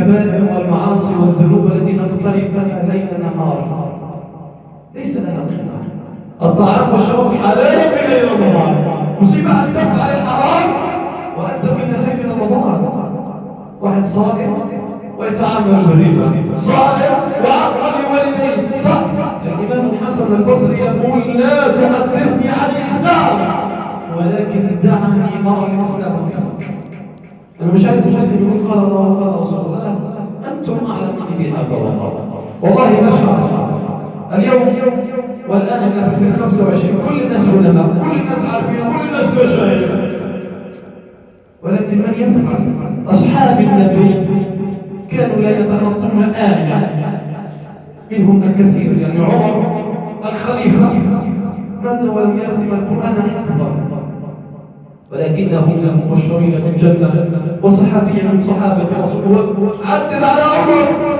الكبائر والمعاصي والذنوب التي نقترف لها ليل نهار ليس لها قيمة. الطعام والشراب حلال في غير رمضان، مصيبة أن تفعل الحرام وأنت في نهاية رمضان. واحد صائم ويتعامل بالربا، صائم وعقل لوالديه، صائم. الإمام الحسن البصري يقول لا تحدثني عن الإسلام ولكن دعني أرى الإسلام فيك. أنا مش عايز مسلم يقول قال الله وقال رسول الله، أنتم أعلم مني بهذا والله نشعر اليوم والآن احنا في 25 كل الناس علماء، كل الناس عارفين، كل الناس مشايخ، ولكن من يفعل؟ أصحاب النبي كانوا لا يتخطون آية، منهم الكثير، يعني عمر الخليفة مات ولم يختم القرآن حفظا، ولكنهم لهم مبشرين بالجنة وصحابيا من صحابة رسول الله. عدد على عمر